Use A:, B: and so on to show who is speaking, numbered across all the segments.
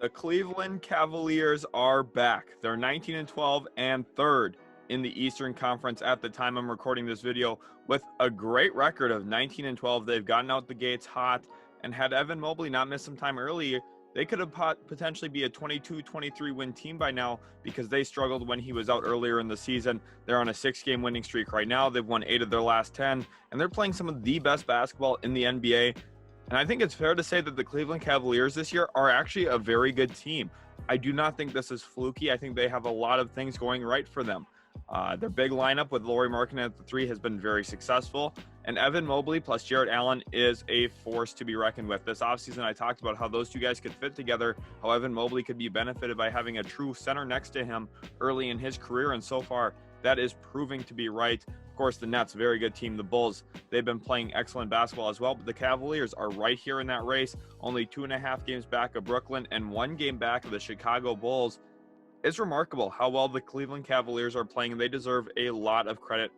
A: The Cleveland Cavaliers are back. They're 19-12 and third in the Eastern Conference at the time I'm recording this video with a great record of 19-12. They've gotten out the gates hot, and had Evan Mobley not missed some time earlier, they could have potentially be a 22-23 win team by now because they struggled when he was out earlier in the season. They're on a 6-game winning streak right now. They've won 8 of their last 10, and they're playing some of the best basketball in the NBA. And I think it's fair to say that the Cleveland Cavaliers this year are actually a very good team. I do not think this is fluky. I think they have a lot of things going right for them. Their big lineup with Lauri Markkanen at the 3 has been very successful. And Evan Mobley plus Jarrett Allen is a force to be reckoned with. This offseason, I talked about how those two guys could fit together, how Evan Mobley could be benefited by having a true center next to him early in his career. And so far, that is proving to be right. Of course, the Nets, very good team. The Bulls, they've been playing excellent basketball as well. But the Cavaliers are right here in that race, only 2.5 games back of Brooklyn and 1 game back of the Chicago Bulls. It's remarkable how well the Cleveland Cavaliers are playing, and they deserve a lot of credit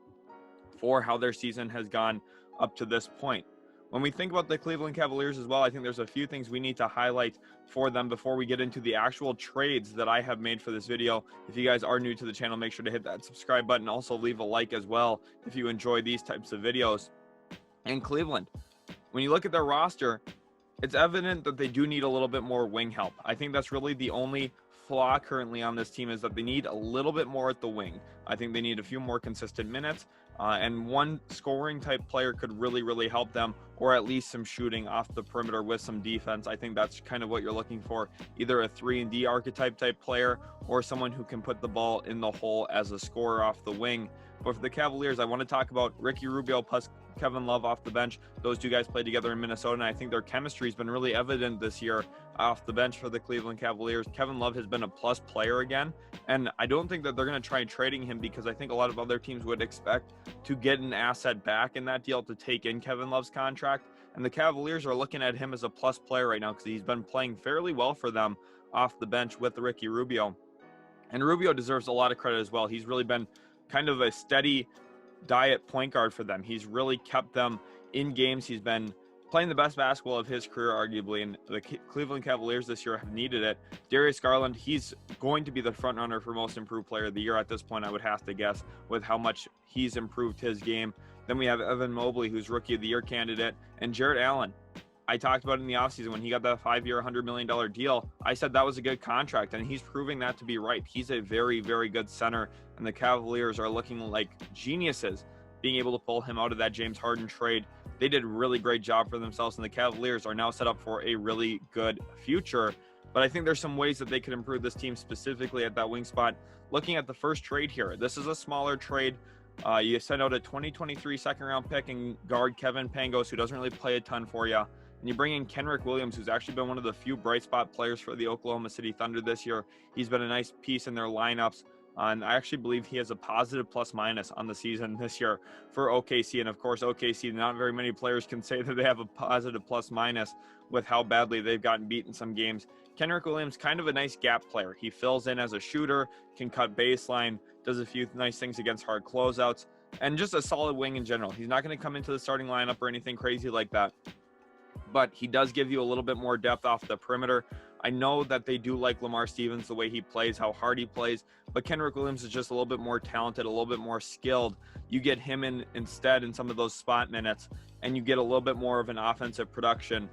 A: for how their season has gone up to this point. When we think about the Cleveland Cavaliers as well, I think there's a few things we need to highlight for them before we get into the actual trades that I have made for this video. If you guys are new to the channel, make sure to hit that subscribe button. Also leave a like as well if you enjoy these types of videos. In Cleveland, when you look at their roster, it's evident that they do need a little bit more wing help. I think that's really the only flaw currently on this team, is that they need a little bit more at the wing. I think they need a few more consistent minutes, and one scoring type player could really help them, or at least some shooting off the perimeter with some defense. I think that's kind of what you're looking for, either a 3-and-D archetype type player or someone who can put the ball in the hole as a scorer off the wing. But for the Cavaliers, I want to talk about Ricky Rubio plus Kevin Love off the bench. Those two guys played together in Minnesota, and I think their chemistry has been really evident this year off the bench for the Cleveland Cavaliers. Kevin Love has been a plus player again, and I don't think that they're going to try trading him, because I think a lot of other teams would expect to get an asset back in that deal to take in Kevin Love's contract. And the Cavaliers are looking at him as a plus player right now because he's been playing fairly well for them off the bench with Ricky Rubio. And Rubio deserves a lot of credit as well. He's really been kind of a steady diet point guard for them. He's really kept them in games. He's been playing the best basketball of his career, arguably, and the Cleveland Cavaliers this year have needed it. Darius Garland, he's going to be the front runner for most improved player of the year at this point, I would have to guess, with how much he's improved his game. Then we have Evan Mobley, who's Rookie of the Year candidate, and Jarrett Allen. I talked about it in the offseason when he got that 5-year, $100 million deal. I said that was a good contract, and he's proving that to be right. He's a very good center, and the Cavaliers are looking like geniuses being able to pull him out of that James Harden trade. They did a really great job for themselves, and the Cavaliers are now set up for a really good future. But I think there's some ways that they could improve this team, specifically at that wing spot. Looking at the first trade here, this is a smaller trade. You send out a 2023 second-round pick and guard Kevin Pangos, who doesn't really play a ton for you. And you bring in Kenrick Williams, who's actually been one of the few bright spot players for the Oklahoma City Thunder this year. He's been a nice piece in their lineups. And I actually believe he has a positive plus-minus on the season this year for OKC. And of course, OKC, not very many players can say that they have a positive plus-minus with how badly they've gotten beat in some games. Kenrick Williams, kind of a nice gap player. He fills in as a shooter, can cut baseline, does a few nice things against hard closeouts, and just a solid wing in general. He's not going to come into the starting lineup or anything crazy like that, but he does give you a little bit more depth off the perimeter. I know that they do like Lamar Stevens, the way he plays, how hard he plays, but Kenrick Williams is just a little bit more talented, a little bit more skilled. You get him in instead in some of those spot minutes, and you get a little bit more of an offensive production.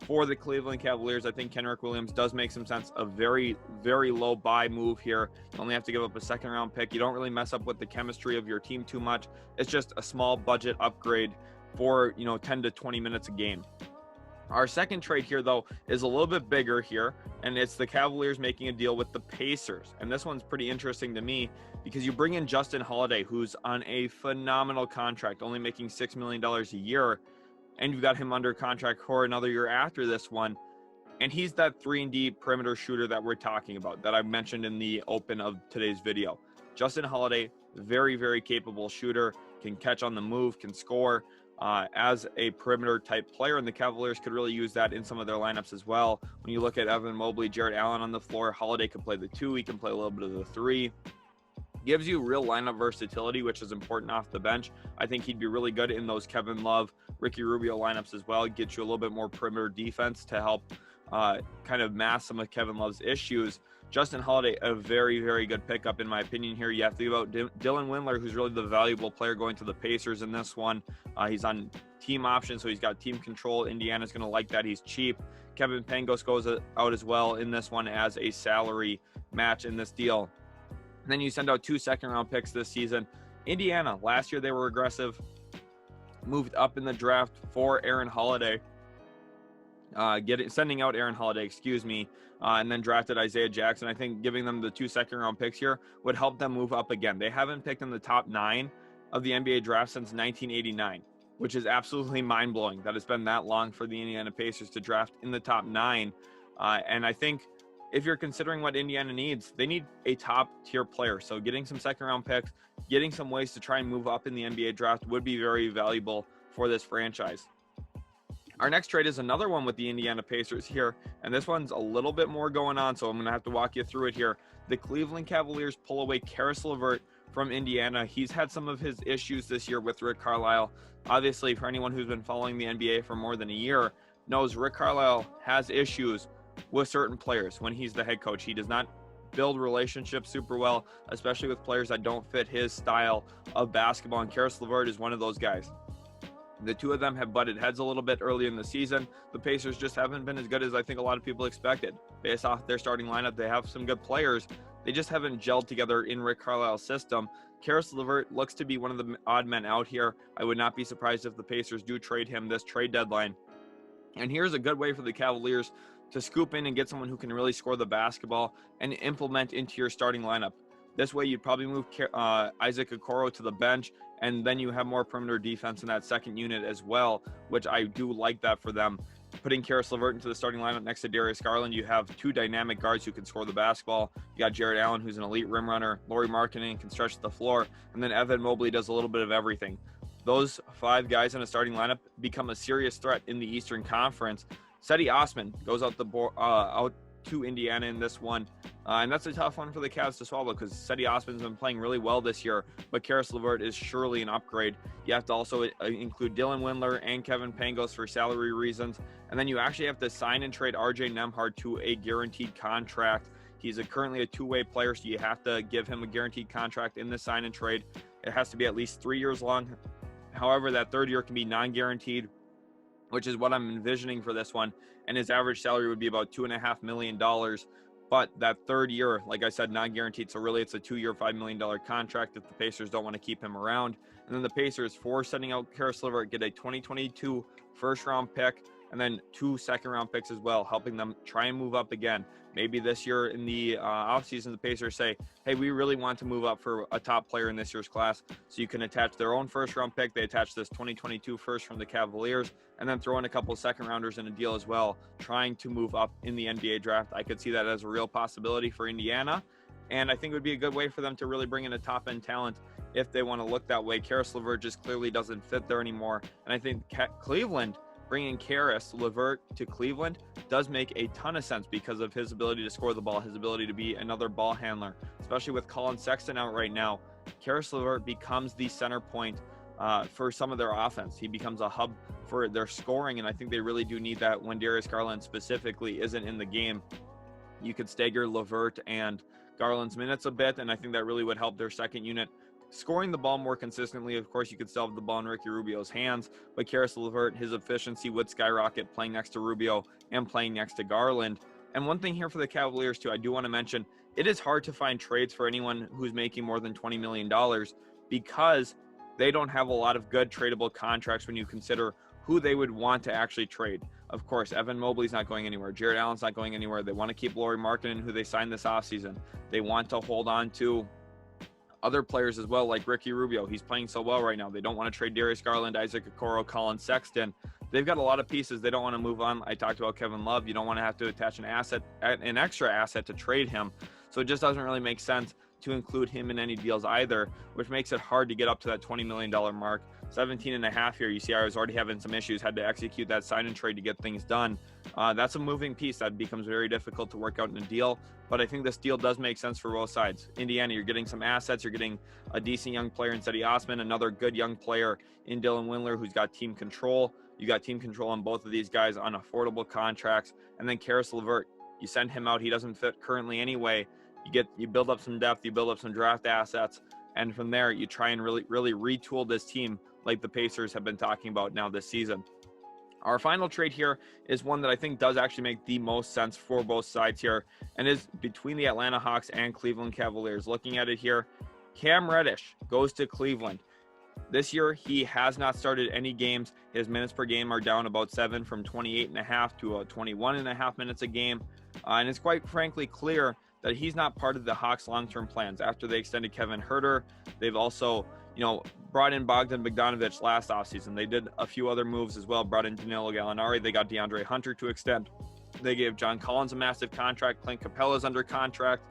A: For the Cleveland Cavaliers, I think Kenrick Williams does make some sense. A very low buy move here. You only have to give up a second-round pick. You don't really mess up with the chemistry of your team too much. It's just a small budget upgrade for, 10 to 20 minutes a game. Our second trade here, though, is a little bit bigger here, and it's the Cavaliers making a deal with the Pacers. And this one's pretty interesting to me because you bring in Justin Holiday, who's on a phenomenal contract, only making $6 million a year, and you've got him under contract for another year after this one. And he's that 3-and-D perimeter shooter that we're talking about, that I mentioned in the open of today's video. Justin Holiday, very capable shooter, can catch on the move, can score. As a perimeter type player, and the Cavaliers could really use that in some of their lineups as well. When you look at Evan Mobley, Jarrett Allen on the floor, Holiday can play the 2, he can play a little bit of the 3. Gives you real lineup versatility, which is important off the bench. I think he'd be really good in those Kevin Love, Ricky Rubio lineups as well. Get you a little bit more perimeter defense to help kind of mask some of Kevin Love's issues. Justin Holiday, a very, very good pickup in my opinion here. You have to give out Dylan Windler, who's really the valuable player going to the Pacers in this one. He's on team option, so he's got team control. Indiana's going to like that. He's cheap. Kevin Pangos goes out as well in this one as a salary match in this deal. And then you send out 2 second-round picks this season. Indiana, last year they were aggressive, moved up in the draft for Aaron Holiday. Sending out Aaron Holiday, and then drafted Isaiah Jackson. I think giving them the 2 second-round picks here would help them move up again. They haven't picked in the top 9 of the NBA draft since 1989, which is absolutely mind-blowing that it's been that long for the Indiana Pacers to draft in the top 9. And I think if you're considering what Indiana needs, they need a top-tier player. So getting some second-round picks, getting some ways to try and move up in the NBA draft would be very valuable for this franchise. Our next trade is another one with the Indiana Pacers here, and this one's a little bit more going on, so I'm going to have to walk you through it here. The Cleveland Cavaliers pull away Caris LeVert from Indiana. He's had some of his issues this year with Rick Carlisle. Obviously, for anyone who's been following the NBA for more than a year, knows Rick Carlisle has issues with certain players when he's the head coach. He does not build relationships super well, especially with players that don't fit his style of basketball, and Caris LeVert is one of those guys. The two of them have butted heads a little bit early in the season. The Pacers just haven't been as good as I think a lot of people expected. Based off their starting lineup, they have some good players. They just haven't gelled together in Rick Carlisle's system. Caris LeVert looks to be one of the odd men out here. I would not be surprised if the Pacers do trade him this trade deadline. And here's a good way for the Cavaliers to scoop in and get someone who can really score the basketball and implement into your starting lineup. This way, you'd probably move Isaac Okoro to the bench, and then you have more perimeter defense in that second unit as well, which I do like that for them. Putting Caris LeVert into the starting lineup next to Darius Garland, you have 2 dynamic guards who can score the basketball. You got Jared Allen, who's an elite rim runner. Lauri Markkanen can stretch the floor. And then Evan Mobley does a little bit of everything. Those 5 guys in a starting lineup become a serious threat in the Eastern Conference. Cedi Osman goes out to Indiana in this one. And that's a tough one for the Cavs to swallow because Cedi Osman's been playing really well this year, but Caris LeVert is surely an upgrade. You have to also include Dylan Windler and Kevin Pangos for salary reasons. And then you actually have to sign and trade RJ Nembhard to a guaranteed contract. He's currently a 2-way player, so you have to give him a guaranteed contract in the sign and trade. It has to be at least 3 years long. However, that 3rd year can be non-guaranteed, which is what I'm envisioning for this one. And his average salary would be about $2.5 million. But that 3rd year, like I said, non-guaranteed. So really it's a 2-year, $5 million contract if the Pacers don't want to keep him around. And then the Pacers, for sending out Caris LeVert, get a 2022 first-round pick and then 2 second-round picks as well, helping them try and move up again. Maybe this year in the offseason, the Pacers say, hey, we really want to move up for a top player in this year's class. So you can attach their own first-round pick. They attach this 2022 first from the Cavaliers, and then throw in a couple second-rounders in a deal as well, trying to move up in the NBA draft. I could see that as a real possibility for Indiana, and I think it would be a good way for them to really bring in a top-end talent if they want to look that way. Caris LeVert just clearly doesn't fit there anymore, and I think Cleveland, bringing Caris LeVert to Cleveland does make a ton of sense because of his ability to score the ball, his ability to be another ball handler, especially with Colin Sexton out right now. Caris LeVert becomes the center point for some of their offense. He becomes a hub for their scoring, and I think they really do need that when Darius Garland specifically isn't in the game. You could stagger LeVert and Garland's minutes a bit, and I think that really would help their second unit scoring the ball more consistently. Of course, you could still have the ball in Ricky Rubio's hands, but Caris LeVert, his efficiency would skyrocket playing next to Rubio and playing next to Garland. And one thing here for the Cavaliers too, I do want to mention, it is hard to find trades for anyone who's making more than $20 million because they don't have a lot of good tradable contracts when you consider who they would want to actually trade. Of course, Evan Mobley's not going anywhere. Jared Allen's not going anywhere. They want to keep Lauri Markkanen, who they signed this offseason. They want to hold on to other players as well, like Ricky Rubio. He's playing so well right now. They don't want to trade Darius Garland, Isaac Okoro, Colin Sexton. They've got a lot of pieces. They don't want to move on. I talked about Kevin Love. You don't want to have to attach an extra asset to trade him. So it just doesn't really make sense to include him in any deals either, which makes it hard to get up to that $20 million mark. 17.5 here. You see, I was already having some issues, had to execute that sign and trade to get things done. That's a moving piece that becomes very difficult to work out in a deal, but I think this deal does make sense for both sides. Indiana, you're getting some assets. You're getting a decent young player in Cedi Osman, another good young player in Dylan Windler who's got team control. You got team control on both of these guys on affordable contracts. And then Caris LeVert, you send him out. He doesn't fit currently anyway. You build up some depth, you build up some draft assets, and from there you try and really retool this team like the Pacers have been talking about now this season. Our final trade here is one that I think does actually make the most sense for both sides here, and is between the Atlanta Hawks and Cleveland Cavaliers. Looking at it here, Cam Reddish goes to Cleveland. This year, he has not started any games. His minutes per game are down about 7 from 28.5 to 21.5 minutes a game. And it's quite frankly clear that he's not part of the Hawks' long-term plans. After they extended Kevin Huerter, they've also, brought in Bogdan Bogdanovic last offseason. They did a few other moves as well, brought in Danilo Gallinari. They got DeAndre Hunter to extend. They gave John Collins a massive contract. Clint Capella's under contract.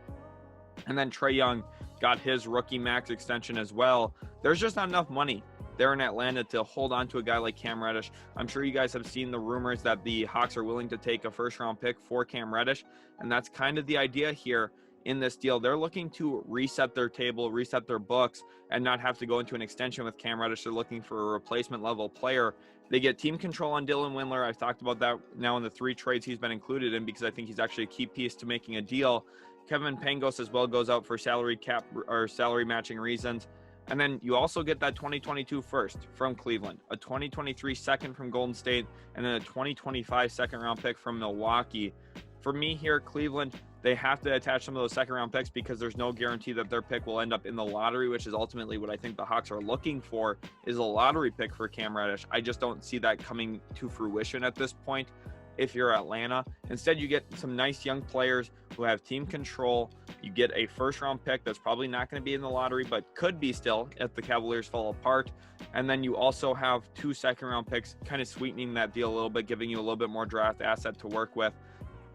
A: And then Trae Young got his rookie max extension as well. There's just not enough money there in Atlanta to hold on to a guy like Cam Reddish. I'm sure you guys have seen the rumors that the Hawks are willing to take a first-round pick for Cam Reddish, and that's kind of the idea here in this deal. They're looking to reset their table, reset their books, and not have to go into an extension with Cam Reddish. They're looking for a replacement-level player. They get team control on Dylan Windler. I've talked about that now in the 3 trades he's been included in because I think he's actually a key piece to making a deal. Kevin Pangos as well goes out for salary cap or salary matching reasons. And then you also get that 2022 first from Cleveland, a 2023 second from Golden State, and then a 2025 second-round pick from Milwaukee. For me here, Cleveland, they have to attach some of those second-round picks because there's no guarantee that their pick will end up in the lottery, which is ultimately what I think the Hawks are looking for, is a lottery pick for Cam Reddish. I just don't see that coming to fruition at this point if you're Atlanta. Instead, you get some nice young players who have team control. You get a first-round pick that's probably not going to be in the lottery, but could be still if the Cavaliers fall apart. And then you also have 2 second-round picks, kind of sweetening that deal a little bit, giving you a little bit more draft asset to work with.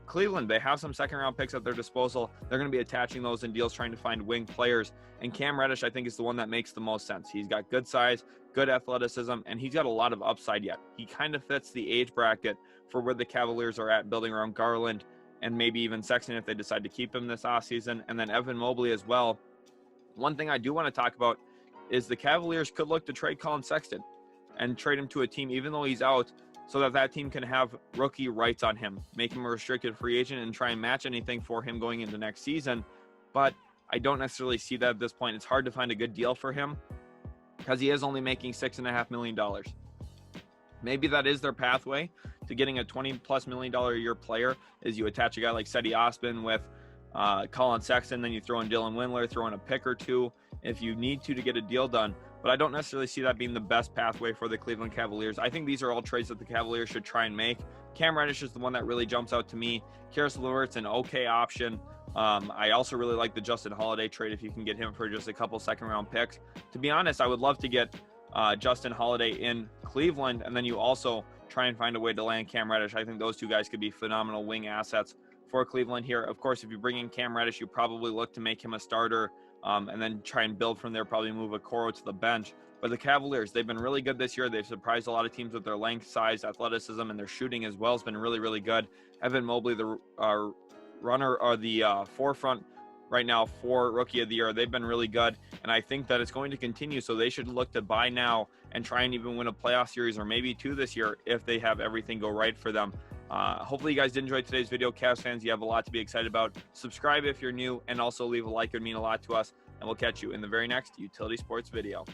A: Cleveland, they have some second-round picks at their disposal. They're going to be attaching those in deals, trying to find wing players. And Cam Reddish, I think, is the one that makes the most sense. He's got good size, good athleticism, and he's got a lot of upside yet. He kind of fits the age bracket for where the Cavaliers are at, building around Garland and maybe even Sexton if they decide to keep him this offseason. And then Evan Mobley as well. One thing I do want to talk about is the Cavaliers could look to trade Colin Sexton and trade him to a team, even though he's out, so that that team can have rookie rights on him, make him a restricted free agent and try and match anything for him going into next season. But I don't necessarily see that at this point. It's hard to find a good deal for him because he is only making $6.5 million. Maybe that is their pathway to getting a $20+ million a year player, is you attach a guy like Cedi Osman with Colin Sexton, then you throw in Dylan Windler, throw in a pick or two if you need to get a deal done. But I don't necessarily see that being the best pathway for the Cleveland Cavaliers. I think these are all trades that the Cavaliers should try and make. Cam Reddish is the one that really jumps out to me. Caris LeVert's an okay option. I also really like the Justin Holiday trade if you can get him for just a couple second-round picks. To be honest, I would love to get Justin Holiday in Cleveland, and then you also try and find a way to land Cam Reddish. I think those two guys could be phenomenal wing assets for Cleveland here. Of course, if you bring in Cam Reddish, you probably look to make him a starter and then try and build from there, probably move Okoro to the bench. But the Cavaliers, they've been really good this year. They've surprised a lot of teams with their length, size, athleticism, and their shooting as well has been really, really good. Evan Mobley, the runner or the forefront right now for Rookie of the Year, they've been really good, and I think that it's going to continue, so they should look to buy now and try and even win a playoff series or maybe 2 this year if they have everything go right for them. Hopefully you guys did enjoy today's video. Cavs fans, you have a lot to be excited about. Subscribe if you're new, and also leave a like. It would mean a lot to us, and we'll catch you in the very next Utility Sports video.